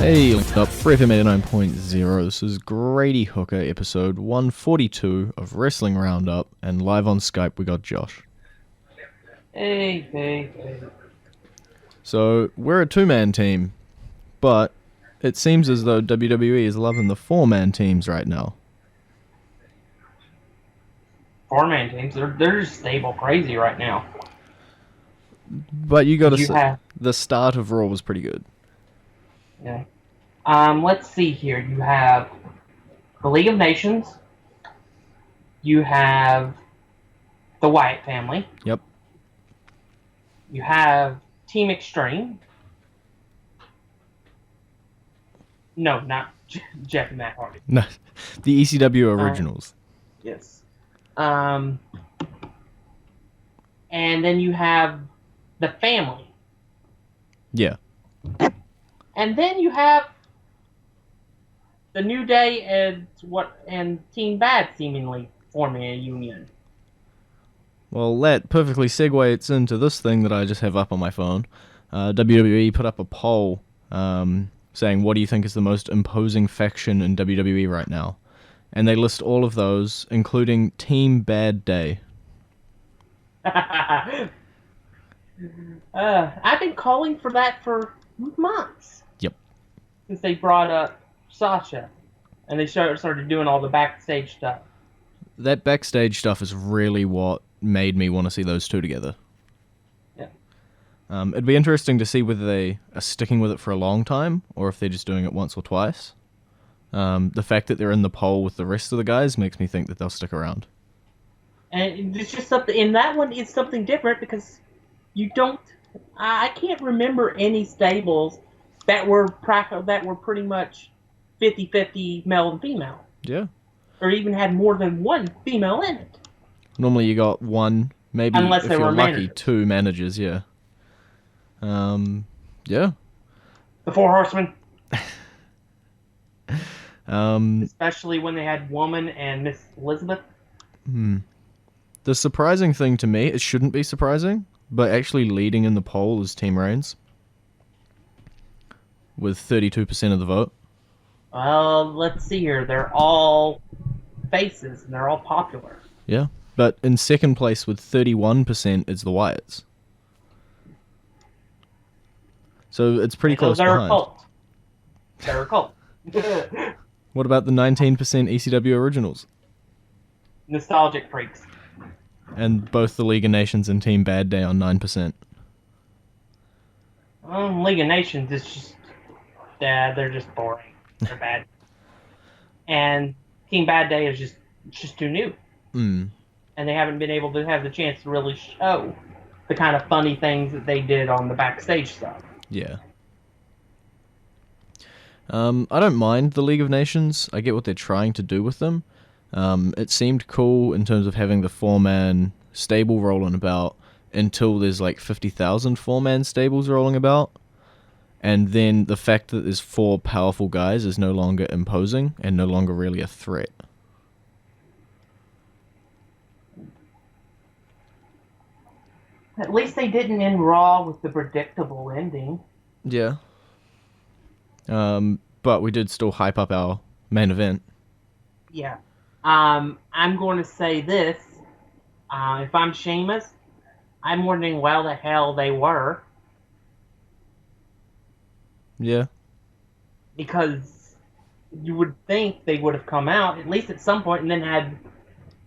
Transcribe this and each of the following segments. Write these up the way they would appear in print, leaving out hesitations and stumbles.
Hey, what's up? FreeFM 89.0. This is Grady Hooker, episode 142 of Wrestling Roundup, and live on Skype we got Josh. Hey. So, we're a two-man team, but it seems as though WWE is loving the four-man teams right now. Four-man teams, they're just stable crazy right now. But you gotta say, the start of Raw was pretty good. Yeah. Let's see here. You have the League of Nations. You have the Wyatt family. Yep. You have Team Extreme. No, not Jeff and Matt Hardy. No, the ECW originals. Yes. And then you have the family. Yeah. And then you have the New Day and Team Bad seemingly forming a union. Well, that perfectly segues into this thing that I just have up on my phone. WWE put up a poll saying, what do you think is the most imposing faction in WWE right now? And they list all of those, including Team Bad Day. I've been calling for that for months. Yep. Since they brought up Sasha, and they started doing all the backstage stuff. That backstage stuff is really what made me want to see those two together. Yeah. It'd be interesting to see whether they are sticking with it for a long time, or if they're just doing it once or twice. The fact that they're in the poll with the rest of the guys makes me think that they'll stick around. And it's just something, in that one, it's something different because you don't, I can't remember any stables that were pretty much 50-50 male and female. Yeah. Or even had more than one female in it. Normally you got one, maybe unless if they you're were lucky, managers. Two managers, yeah. Yeah. The Four Horsemen. Um, Especially when they had Woman and Miss Elizabeth. The surprising thing to me, it shouldn't be surprising, but actually leading in the poll is Team Reigns. With 32% of the vote. Well, let's see here. They're all faces, and they're all popular. Yeah, but in second place with 31% is the Wyatts. So it's pretty close they're behind. A cult. They're a cult. What about the 19% ECW originals? Nostalgic freaks. And both the League of Nations and Team Bad Day on 9%. League of Nations is just... they're just boring. They're bad. And Team Bad Day is just too new. And they haven't been able to have the chance to really show the kind of funny things that they did on the backstage stuff. Yeah. I don't mind the League of Nations. I get what they're trying to do with them. It seemed cool in terms of having the four-man stable rolling about until there's like 50,000 four-man stables rolling about. And then the fact that there's four powerful guys is no longer imposing and no longer really a threat. At least they didn't end Raw with the predictable ending. Yeah. But we did still hype up our main event. Yeah. I'm going to say this. If I'm Sheamus, I'm wondering why the hell they were. Yeah. Because you would think they would have come out, at least at some point, and then had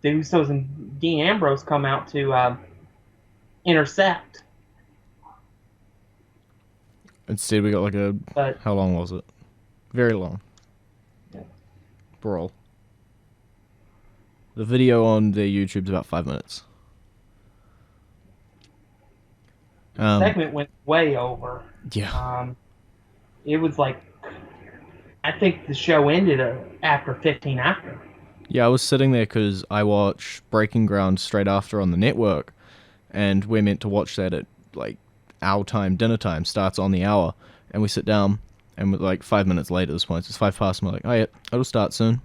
the Usos and Dean Ambrose come out to intercept. Instead, we got like how long was it? Very long. Yeah. Brawl. The video on their YouTube's about 5 minutes. The segment went way over. Yeah. It was like, I think the show ended after 15 after. Yeah, I was sitting there because I watch Breaking Ground straight after on the network, and we're meant to watch that at like our time, dinner time, starts on the hour, and we sit down, and we're like 5 minutes late at this point, so it's 5 past, and we're like, oh yeah, it'll start soon.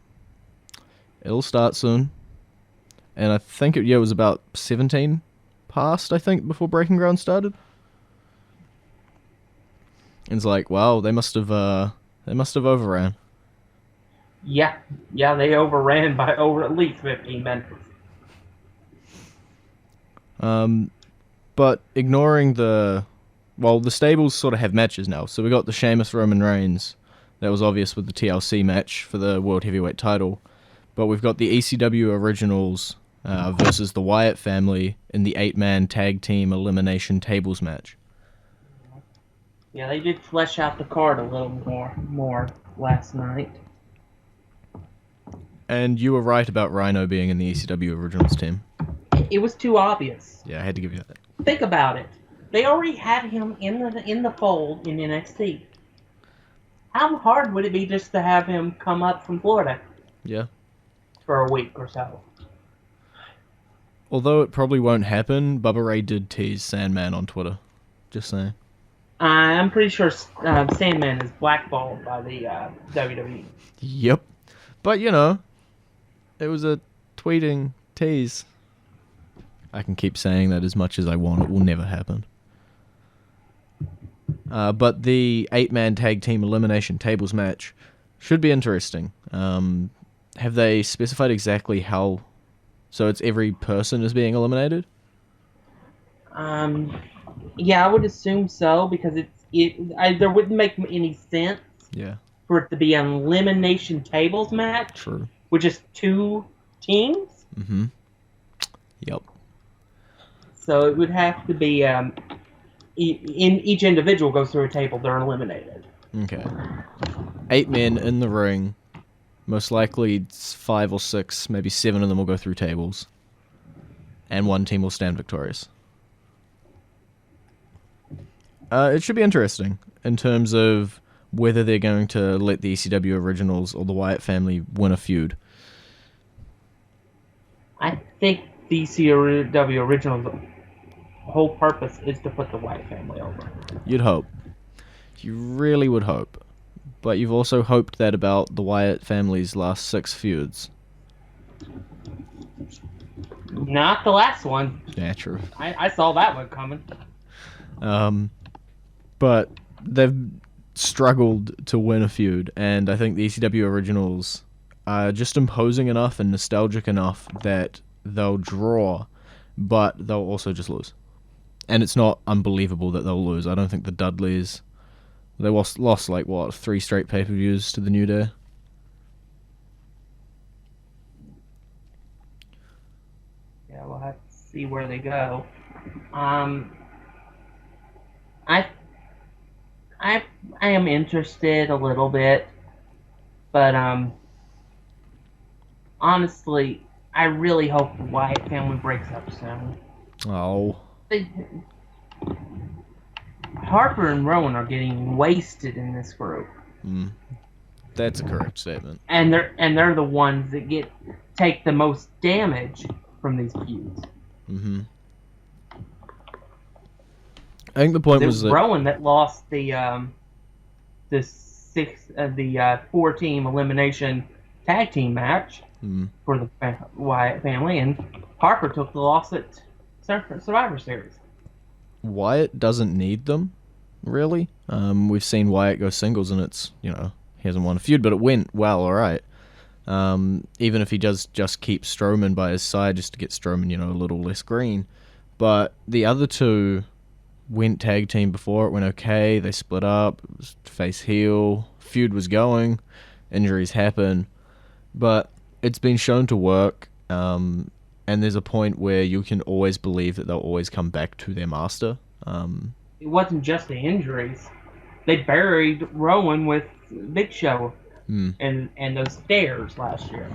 And I think it was about 17 past, I think, before Breaking Ground started. And it's like, wow, they must have They must have overran. Yeah, they overran by over at least 15 minutes. But ignoring the stables sort of have matches now. So we got the Sheamus Roman Reigns. That was obvious with the TLC match for the World Heavyweight title. But we've got the ECW Originals versus the Wyatt family in the 8-man tag team elimination tables match. Yeah, they did flesh out the card a little more last night. And you were right about Rhino being in the ECW Originals team. It was too obvious. Yeah, I had to give you that. Think about it. They already had him in the fold in NXT. How hard would it be just to have him come up from Florida? Yeah. For a week or so. Although it probably won't happen, Bubba Ray did tease Sandman on Twitter. Just saying. I'm pretty sure Sandman is blackballed by the WWE. Yep. But, it was a tweeting tease. I can keep saying that as much as I want. It will never happen. But the 8-man tag team elimination tables match should be interesting. Have they specified exactly how? So it's every person is being eliminated? Yeah, I would assume so because there wouldn't make any sense. Yeah. For it to be an elimination tables match. True. With just 2 teams. Mm-hmm. Yep. So it would have to be in each individual goes through a table, they're eliminated. Okay. 8 men in the ring. Most likely it's 5 or 6, maybe 7 of them will go through tables. And 1 team will stand victorious. It should be interesting in terms of whether they're going to let the ECW Originals or the Wyatt family win a feud. I think the ECW Originals' whole purpose is to put the Wyatt family over. You'd hope. You really would hope. But you've also hoped that about the Wyatt family's last 6 feuds. Not the last one. Yeah, true. I saw that one coming. But they've struggled to win a feud, and I think the ECW Originals are just imposing enough and nostalgic enough that they'll draw, but they'll also just lose. And it's not unbelievable that they'll lose. I don't think the Dudleys... They lost 3 straight pay-per-views to the New Day? Yeah, we'll have to see where they go. I am interested a little bit, but honestly, I really hope the Wyatt family breaks up soon. Oh. Harper and Rowan are getting wasted in this group. That's a correct statement. And they're the ones that take the most damage from these feuds. Mm-hmm. I think the point was that Rowan that lost the 4-team elimination tag team match for the Wyatt family, and Harper took the loss at Survivor Series. Wyatt doesn't need them, really. We've seen Wyatt go singles, and it's, he hasn't won a feud, but it went well, alright. Even if he does just keep Strowman by his side, just to get Strowman, a little less green. But the other two went tag team before, it went okay, they split up, it was face heel, feud was going, injuries happen, but it's been shown to work, and there's a point where you can always believe that they'll always come back to their master. It wasn't just the injuries. They buried Rowan with Big Show and those stairs last year.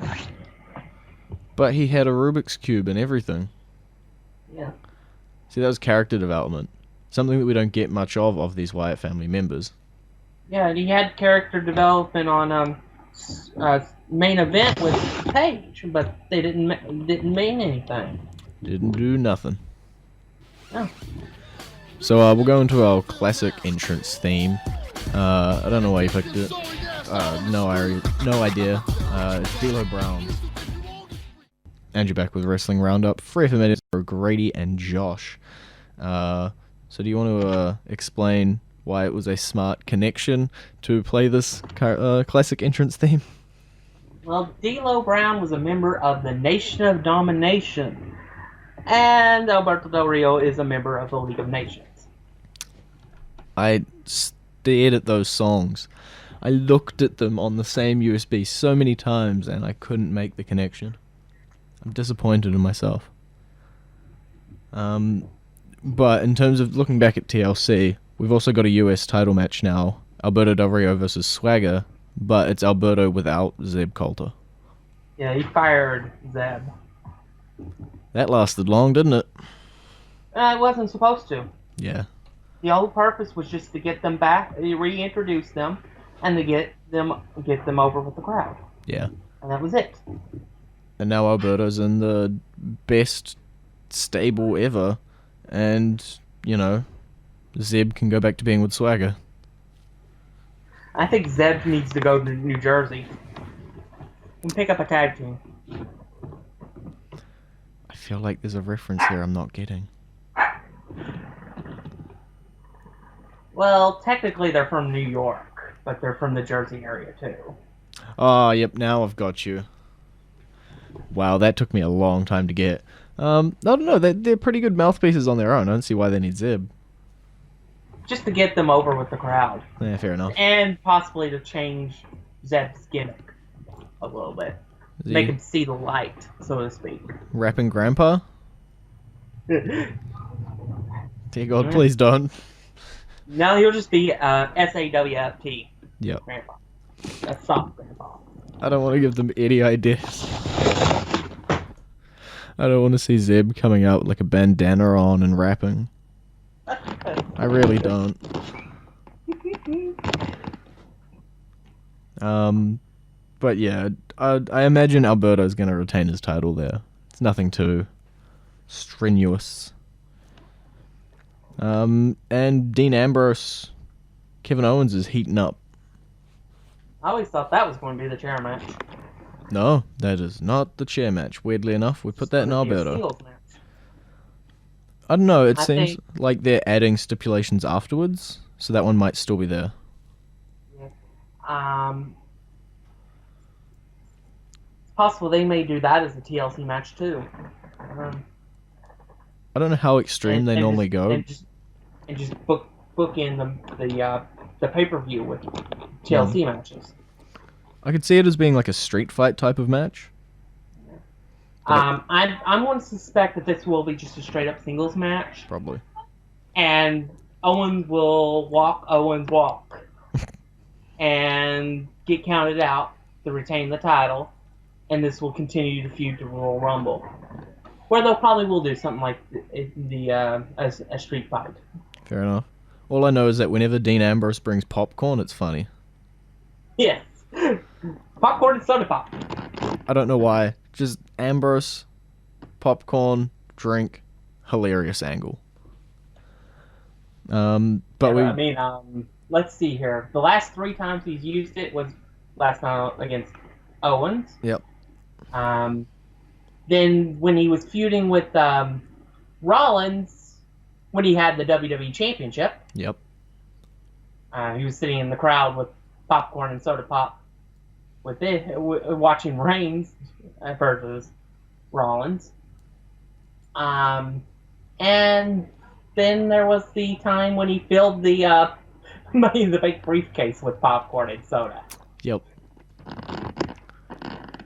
But he had a Rubik's Cube and everything. Yeah. See, that was character development. Something that we don't get much of these Wyatt family members. Yeah, and he had character development on main event with Paige, but they didn't mean anything. Didn't do nothing. No. So we'll go into our classic entrance theme. I don't know why you picked it. No idea. It's D'Lo Brown. And you're back with Wrestling Roundup. FreeFM for Grady and Josh. So do you want to explain why it was a smart connection to play this classic entrance theme? Well, D'Lo Brown was a member of the Nation of Domination, and Alberto Del Rio is a member of the League of Nations. I stared at those songs. I looked at them on the same USB so many times, and I couldn't make the connection. I'm disappointed in myself. But in terms of looking back at TLC, we've also got a US title match now. Alberto Del Rio versus Swagger, but it's Alberto without Zeb Coulter. Yeah, he fired Zeb. That lasted long, didn't it? It wasn't supposed to. Yeah. The whole purpose was just to get them back, reintroduce them, and to get them over with the crowd. Yeah. And that was it. And now Alberto's in the best stable ever, and, you know, Zeb can go back to being with Swagger. I think Zeb needs to go to New Jersey and pick up a tag team. I feel like there's a reference here I'm not getting. Well, technically they're from New York, but they're from the Jersey area too. Oh, yep, now I've got you. Wow, that took me a long time to get. I don't know, they're pretty good mouthpieces on their own. I don't see why they need Zeb. Just to get them over with the crowd. Yeah, fair enough. And possibly to change Zeb's gimmick a little bit. Make him see the light, so to speak. Rapping Grandpa? Dear God, please don't. No, he'll just be SAWFT. Yep. Grandpa. That's soft Grandpa. I don't want to give them any ideas. I don't want to see Zeb coming out with like a bandana on and rapping. I really don't. But yeah, I imagine Alberto's going to retain his title there. It's nothing too strenuous. And Dean Ambrose, Kevin Owens is heating up. I always thought that was going to be the chair match. No, that is not the chair match. Weirdly enough, we put that in Alberto. I don't know, it seems like they're adding stipulations afterwards, so that one might still be there. Yeah. It's possible they may do that as a TLC match too. I don't know how extreme they normally go. And just book in the pay-per-view with TLC matches. I could see it as being like a street fight type of match. I'm going to suspect that this will be just a straight-up singles match. Probably. And Owens will walk Owens walk. And get counted out to retain the title. And this will continue to feud to Royal Rumble. Where they'll probably will do something like a street fight. Fair enough. All I know is that whenever Dean Ambrose brings popcorn, it's funny. Yes. Popcorn and soda pop. I don't know why. Just Ambrose, popcorn, drink, hilarious angle. Let's see here. The last 3 times he's used it was last night against Owens. Yep. Then when he was feuding with Rollins, when he had the WWE Championship. Yep. He was sitting in the crowd with popcorn and soda pop, watching Reigns versus Rollins. And then there was the time when he filled the Money in the Bank briefcase with popcorn and soda. Yep.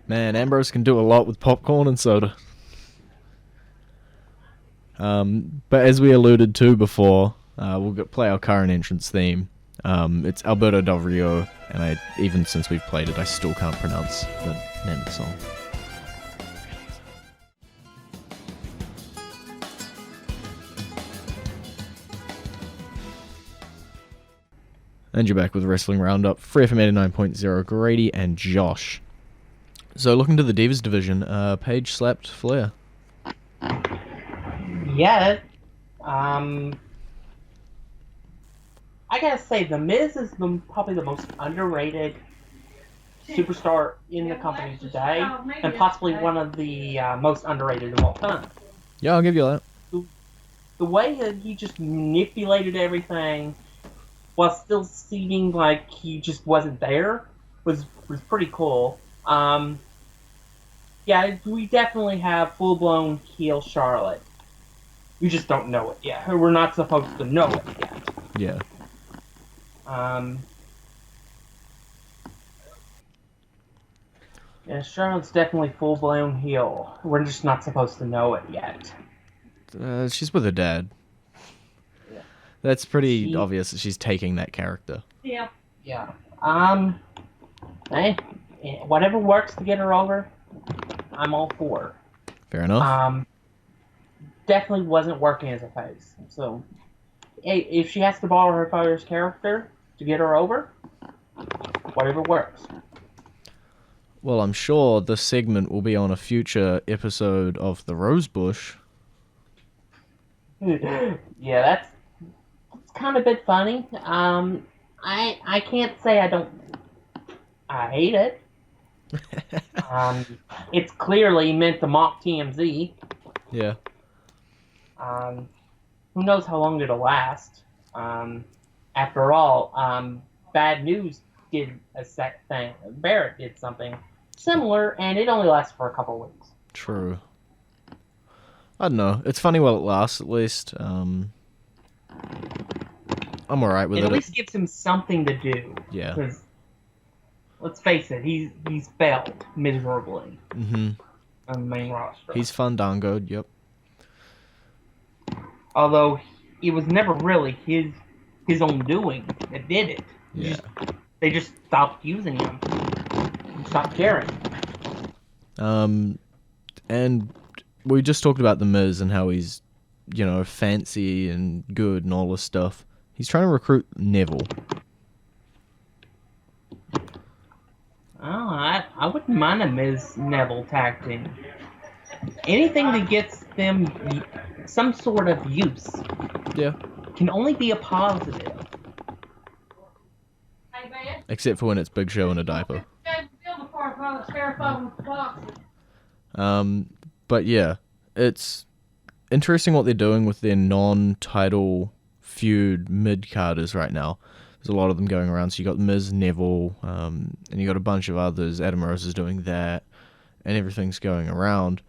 Man, Ambrose can do a lot with popcorn and soda. But as we alluded to before, we'll play our current entrance theme. It's Alberto Del Rio, and even since we've played it, I still can't pronounce the name of the song. And you're back with Wrestling Roundup, FreeFM 89.0, Grady and Josh. So looking to the Divas division, Paige slapped Flair. Yeah. I gotta say, The Miz is probably the most underrated superstar in the company today, and possibly one of the most underrated of all time. Yeah, I'll give you that. The way that he just manipulated everything, while still seeming like he just wasn't there, was pretty cool. Yeah, we definitely have full blown heel Charlotte. We just don't know it yet. We're not supposed to know it yet. Yeah. Yeah, Charlotte's definitely full blown heel. We're just not supposed to know it yet. She's with her dad. Yeah. That's pretty obvious that she's taking that character. Yeah. Yeah. Hey, whatever works to get her over, I'm all for. Fair enough. Definitely wasn't working as a face. So, if she has to borrow her father's character to get her over, whatever works. Well, I'm sure this segment will be on a future episode of The Rosebush. Yeah, that's kind of a bit funny. I can't say I hate it. It's clearly meant to mock TMZ. Yeah. Who knows how long it'll last? After all, Bad News did a set thing. Barrett did something similar, and it only lasted for a couple weeks. True. I don't know. It's funny while it lasts, at least. I'm alright with it. It at least gives him something to do. Yeah. Because, let's face it, he's failed miserably on the main roster. He's fandangoed, yep. Although, it was never really his own doing that did it. Yeah. They just stopped using him. Stopped caring. And we just talked about The Miz and how he's, fancy and good and all this stuff. He's trying to recruit Neville. Oh, I wouldn't mind a Miz Neville tag team. Anything that gets them some sort of use. Yeah. Can only be a positive. Except for when it's Big Show in a diaper. But yeah, it's interesting what they're doing with their non-title feud mid-carders right now. There's a lot of them going around. So you got Miz, Neville, and you got a bunch of others. Adam Rose is doing that, and everything's going around.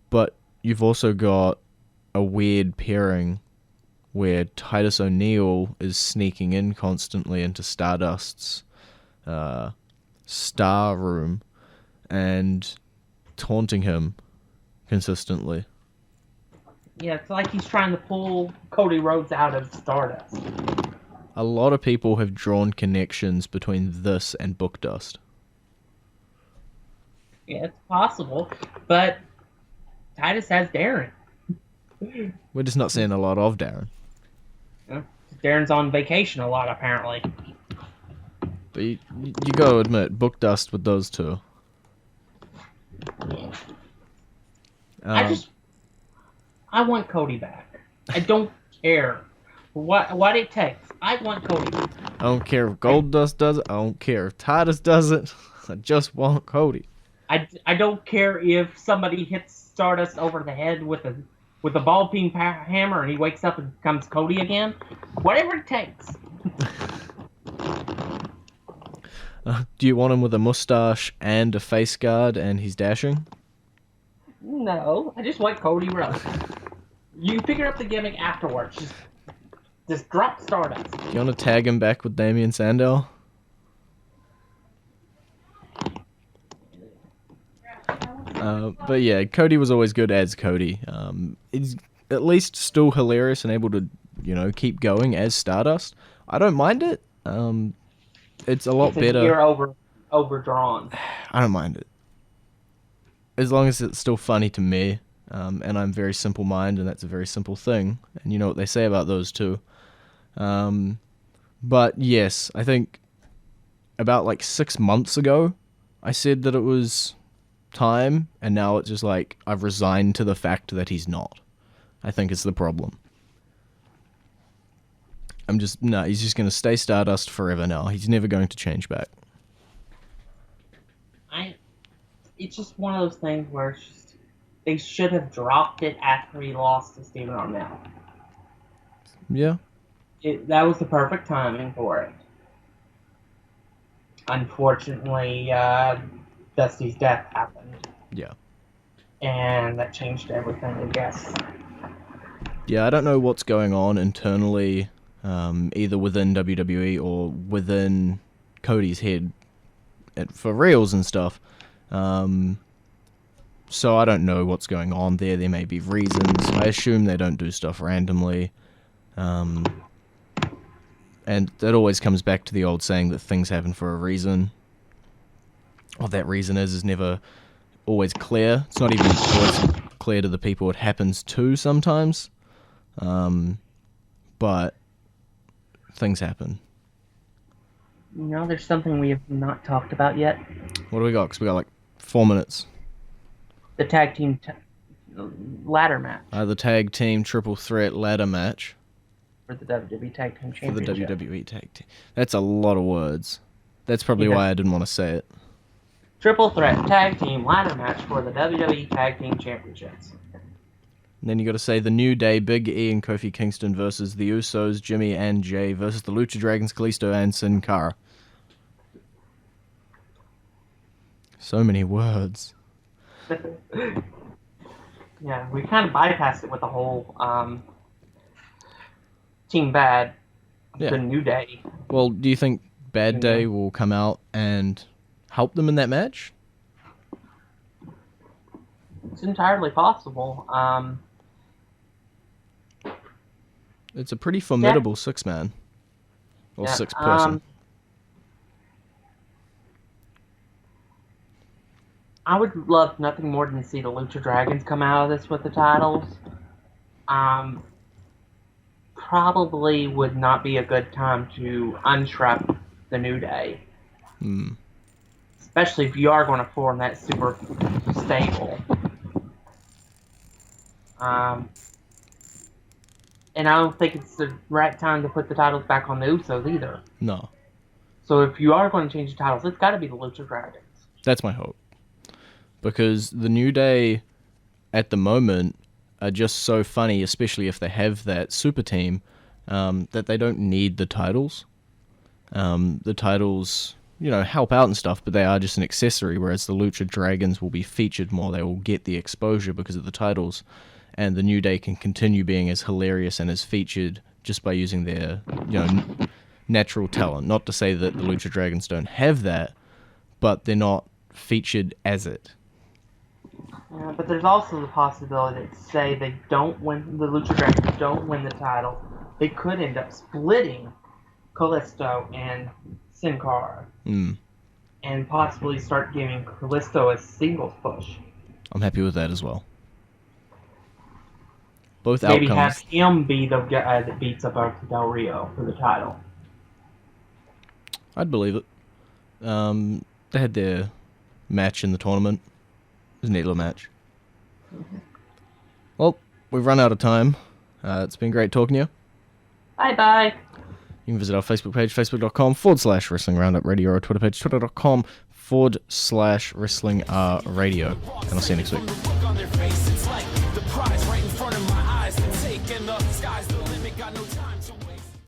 But you've also got a weird pairing where Titus O'Neil is sneaking in constantly into Stardust's star room and taunting him consistently. Yeah, it's like he's trying to pull Cody Rhodes out of Stardust. A lot of people have drawn connections between this and Book Dust. Yeah, it's possible, but Titus has Darren. We're just not seeing a lot of Darren. Yeah, Darren's on vacation a lot, apparently. But you gotta admit, Book Dust with those two. Yeah. I want Cody back. I don't care what it takes. I want Cody back. I don't care if Gold Dust does it. I don't care if Titus does it. I just want Cody. I don't care if somebody hits Stardust over the head with a ball peen hammer and he wakes up and becomes Cody again. Whatever it takes. Do you want him with a mustache and a face guard and he's dashing? No, I just want Cody Rhodes. You figure out the gimmick afterwards. Just drop Stardust. Do you want to tag him back with Damian Sandow? But yeah, Cody was always good as Cody. He's at least still hilarious and able to, keep going as Stardust. I don't mind it. It's a lot better. You're overdrawn. I don't mind it. As long as it's still funny to me, and I'm very simple minded, and that's a very simple thing, and you know what they say about those two. But yes, I think about like 6 months ago, I said that it was time, and now it's just like I've resigned to the fact that he's not. I think it's the problem. He's just going to stay Stardust forever now. He's never going to change back. It's just one of those things where they should have dropped it after he lost to Steven Amell. Yeah. That was the perfect timing for it. Unfortunately, Dusty's death happened. Yeah. And that changed everything, I guess. Yeah, I don't know what's going on internally, either within WWE or within Cody's head for reals and stuff. So I don't know what's going on there. There may be reasons. I assume they don't do stuff randomly. And that always comes back to the old saying that things happen for a reason. What that reason is never always clear. It's not even always clear to the people it happens to sometimes. But things happen. There's something we have not talked about yet. What do we got? Because we got like 4 minutes. The tag team ladder match. The tag team triple threat ladder match. For the WWE Tag Team Championship. For the WWE Tag Team. That's a lot of words. That's probably why I didn't want to say it. Triple threat tag team ladder match for the WWE Tag Team Championships. And then you got to say the New Day, Big E and Kofi Kingston versus the Usos, Jimmy and Jay versus the Lucha Dragons, Kalisto and Sin Cara. So many words. Yeah, we kind of bypassed it with the whole Team Bad, the New Day. Well, do you think Bad Day will come out and help them in that match? It's entirely possible. It's a pretty formidable six-man. Or six-person. I would love nothing more than to see the Lucha Dragons come out of this with the titles. Probably would not be a good time to unstrap the New Day. Especially if you are going to form that super stable. And I don't think it's the right time to put the titles back on the Usos either. No. So if you are going to change the titles, it's got to be the Lucha Dragons. That's my hope. Because the New Day, at the moment, are just so funny, especially if they have that super team, that they don't need the titles. The titles, help out and stuff, but they are just an accessory, whereas the Lucha Dragons will be featured more. They will get the exposure because of the titles, and the New Day can continue being as hilarious and as featured just by using their, natural talent. Not to say that the Lucha Dragons don't have that, but they're not featured as it. Yeah, but there's also the possibility that, say, the Lucha Dragons don't win the title, they could end up splitting Kalisto and Sin Cara. And possibly start giving Kalisto a singles push. I'm happy with that as well. Both Maybe outcomes. Have him be the guy that beats up Del Rio for the title. I'd believe it. They had their match in the tournament. It was a neat little match. Well, we've run out of time. It's been great talking to you. Bye-bye. You can visit our Facebook page, facebook.com/Wrestling Roundup Radio, or Twitter page, twitter.com/Wrestling Radio. And I'll see you next week.